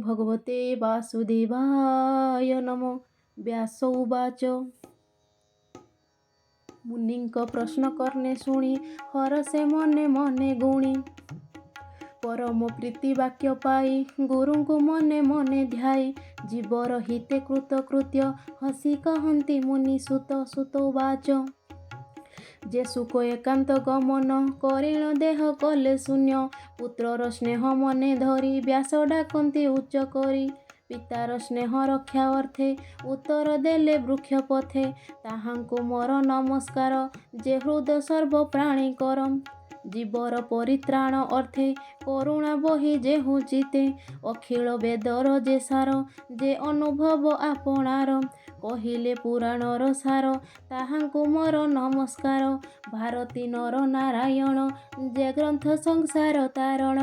भगवते वासुदेवाय नमो। व्यास उवाच मुनिଙ୍କ प्रश्न कर्णे शुणी हरसे मने मने गुणी। परम प्रीति वाक्य पाई गुरुଙ୍କୁ मने मने ध्याई। जीवर हिते कृतकृत्य हसी कहन्ति मुनि सुत। सुत उवाच जे सुख एकांत गमन करिण देह कले शून्य। पुत्रर स्नेह मने धरी व्यास डाकन्ति उच्च करी। पितार स्नेह रक्षा अर्थे उत्तर देले वृक्ष पथे। ताहाଙ୍କୁ मोर नमस्कार जे हृद सर्व प्राणी करम। जीवर परित्राण अर्थे करुणा बही जेहु चिते। अखिल वेदर जे सार जे अनुभव आपणार। कहिले पुराणर सार ताहाଙ୍କୁ मोर नमस्कार। भारती नर नारायण जे ग्रंथ संसार तारण।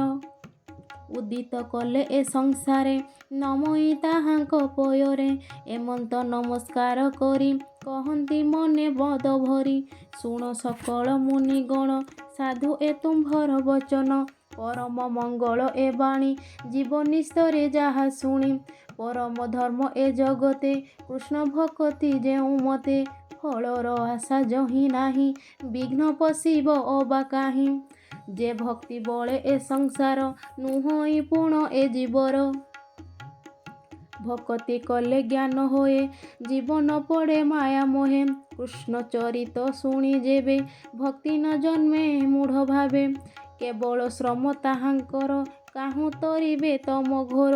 उदित कले ए संसारे नमई ताहाଙ୍କ पୟରେ। एमंत नमस्कार करी कहन्ति मने बद भरी। शुण सकल मुनिगण साधु ए तुम्भर वचन। परम मंगल ए बाणी जीवन स्तरे जाहा शुणी। परम धर्म ए जगते कृष्ण भक्ति जेउ मते। फलर आशा जहि नाही विघ्न पशिब अबा काहीं। जे भक्ति बळे ए संसार नुहई पुण ए जीवर। भक्ति कले ज्ञान होए जीवन पड़े माया मोहे। कृष्ण चरित शुणी जेबे भक्ति न जन्मे मूढ़ भावे। केवल श्रम ताहाଙ୍କର काहू तरिबे तम घोर।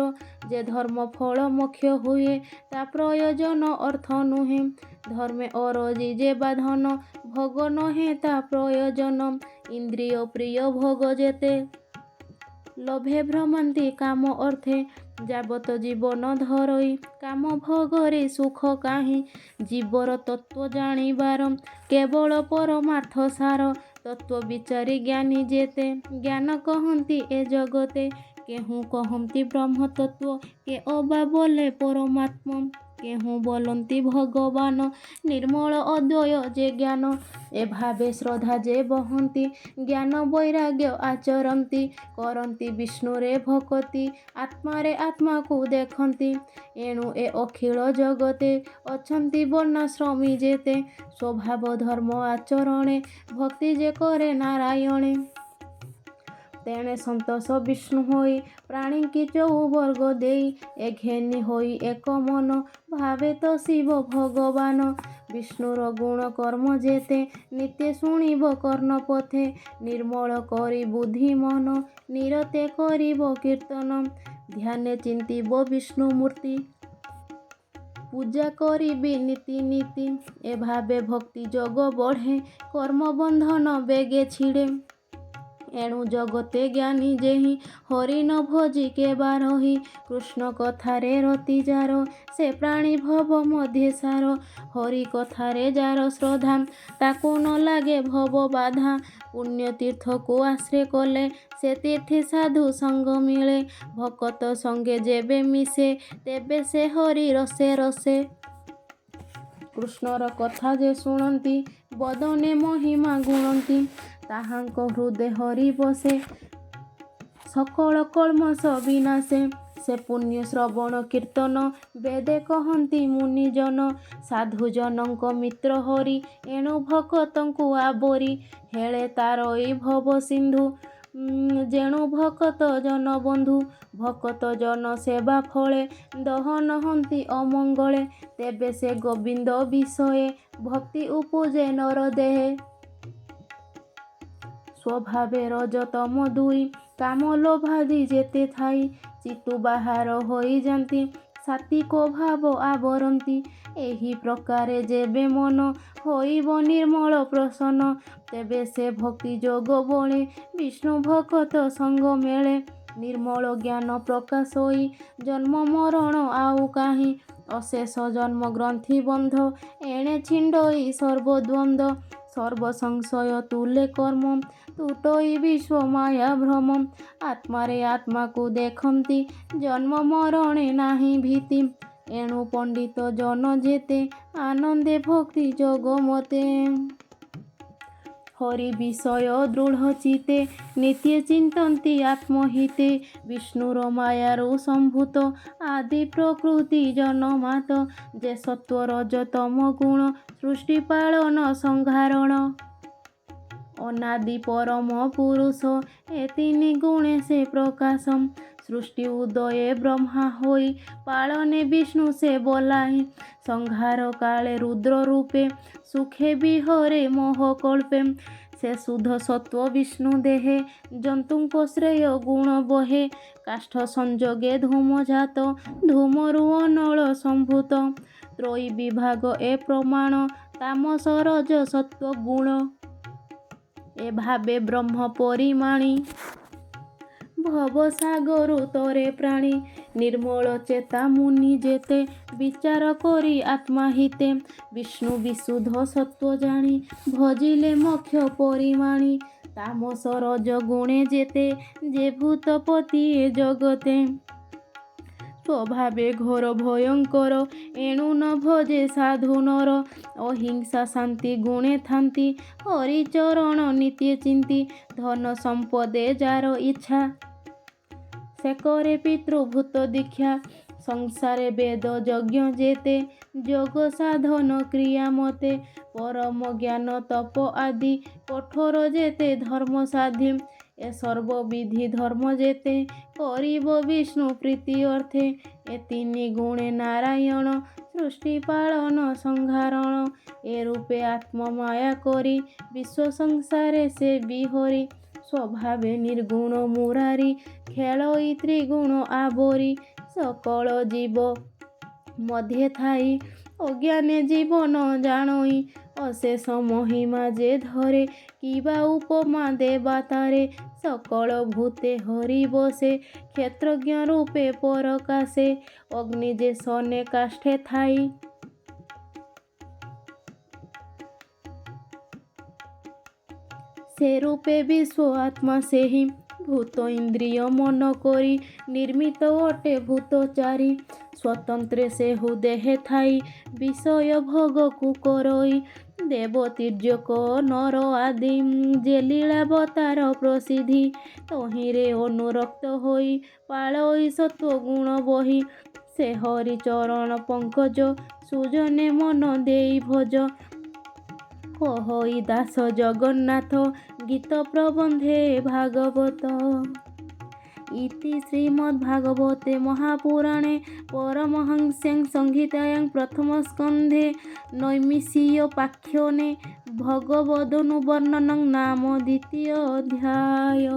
जे धर्म फल मोक्ष हुए ता प्रयोजन अर्थ नुहे। धर्मे अरजी जे बाधन भोग नहे ता प्रयोजन। इंद्रिय प्रिय भोग जेते लोभे भ्रमंती काम अर्थे। जाबत जीवन धरई काम भोगरे सुख काहीं। जीवर तत्व जानिबार केवल परमार्थ सार। तत्व विचारी ज्ञानी जेते ज्ञान कहन्ति ए जगते। केहू कहन्ति ब्रह्म तत्व के अबा बोले परमात्मा। केहू बोलन्ति भगवान निर्मल अद्वय जे ज्ञान। ए भावे श्रद्धा जे बहन्ति ज्ञान वैराग्य आचरन्ति। करन्ति विष्णुरे भक्ति आत्मारे आत्मा को देखन्ति। एणु ए अखिल जगते अछन्ति वर्णाश्रमी जेते। स्वभाव धर्म आचरणे भक्ति जे करे नारायणे। तेणे संतोष विष्णु होई प्राणी की चौवर्ग देई। ए घेनी होई एक मन भावे तो शिव भगवान। विष्णुर गुण कर्म जेते नित्य शुणिब कर्ण पथे। निर्मल करी बुद्धि मन निरते करिब कीर्तन। ध्याने चिंतिब विष्णु मूर्ति पूजा करिबि नीति नीति। ए भावे भक्ति जोग बढ़े कर्म बंधन बेगे छिड़े। एणु जगते ज्ञानी जेहि हरि न भोजी के बारही। कृष्ण कथारे रति जार से प्राणी भव मध्य सार। हरि कथारे जार श्रद्धा ताकू न लागे भव बाधा। पुण्य तीर्थ को आश्रय कले से तीर्थे साधु संग मिले। भकत संगे जेबे मिसे तेबे से हरि रसे रसे। कृष्णर कथा जे शुणन्ति बदने महिमा गुणन्ति। ताहाଙ୍କ हृदय हरि बसे सकल कल्मष विनाशे। से पुण्य श्रवण कीर्तन वेदे कहन्ति मुनिजन। साधुजनଙ୍କ मित्र हरि एणु भकतଙ୍କୁ आबोरी। हेळे तारई भव सिंधु जेणु भकत जन बंधु। भकत जन सेवा फले दहन हन्ति अमंगले। तेबे से गोविंद विषये भक्ति उपजे नर देहे। स्वभावे रजतम दुई काम लोभादि जेते थाई। चितु बाहार होई जाती सात्विक भाव आवरती। एही प्रकारे जेबे मन होइब निर्मल प्रसन्न। तेबे से भक्ति जोग बळे विष्णु भक्त संग मेले। निर्मल ज्ञान प्रकाश होई जन्म मरण आउ काहीं। अशेष जन्म ग्रंथि बंध एणे छिंडई सर्वद्वंद्व। सर्व संशय तुले कर्म तुटई विश्व माया भ्रम। आत्मारे आत्मा को देखन्ति जन्म मरणे नाही भीति। एणु पंडित जन जेते आनंदे भक्ति जोग मते। हरि विषय दृढ़चिते नित्य चिन्तन्ति आत्महिते विष्णुर मायारु सम्भूत आदि प्रकृति जन्मात जे सत्व रजतम गुण सृष्टि पालन संहारण अनादि परम पुरुष ए तीन गुणे से प्रकाशम सृष्टि उदये ब्रह्मा होई पालने विष्णु से बोलाई संहार काले रुद्र रूपे सुखे विहरे मोह कल्पे से शुद्ध सत्व विष्णु देहे जंतुको श्रेय गुण बहे काष्ठ संजोगे धूम जात धूमरु अनल संभूत त्रयी विभाग ए प्रमाण तामस रज सत्व गुण ए भावे ब्रह्म परिमाणी भवसागरु तरे प्राणी निर्मल चेता मुनि जेते विचार करी आत्मा हिते विष्णु विशुद्ध सत्व जानी भजिले मोक्ष परिमाणी तामस रज गुणे जेते जे भूतपति ए जगते स्वभावे घोर भयंकर एणु न भजे साधु नर अहिंसा शांति गुणे थांती हरिचरण नित्य चिंती धन संपदे जार इच्छा से करे पितृभूत दीक्षा संसारे वेद यज्ञ जेते योग साधन क्रिया मते परम ज्ञान तप आदि कठोर जेते धर्म साधि ए सर्वविधि धर्म जेते करिब विष्णु प्रीति अर्थे ए तीन गुणे नारायण सृष्टि पालन संहारण ए रूपे आत्ममाया करी विश्व संसारे से बिहरी स्वभावे निर्गुण मुरारी खेलई त्रिगुण आवरी सकल जीव मध्य थाई अज्ञाने जीवन जानई अशेष महिमा जे धरे किबा उपमा देवा तारे सकल भूते हरि बसे क्षेत्रज्ञ रूपे परकाशे अग्नि जे सने काष्ठे थाई से रूपे विश्व आत्मा से ही भूत इंद्रिय मन करी निर्मित अटे भूतचारी स्वतंत्र से हुदेहे थाई विषय भोग को करई देव तिर्यक नर आदि जे लीलावतार प्रसिद्धि तहिरे अनुरक्त होई पालई सत्व गुण बही से हरिचरण पंकज सुजने मन देई भज कहई दास जगन्नाथ गीत प्रबंधे भागवत इति श्रीमद्भागवते महापुराणे परमहंस्यां संहितायां प्रथमस्कन्धे नैमिषीयपाख्याने भगवदनुवर्णनं नाम द्वितीय अध्याय।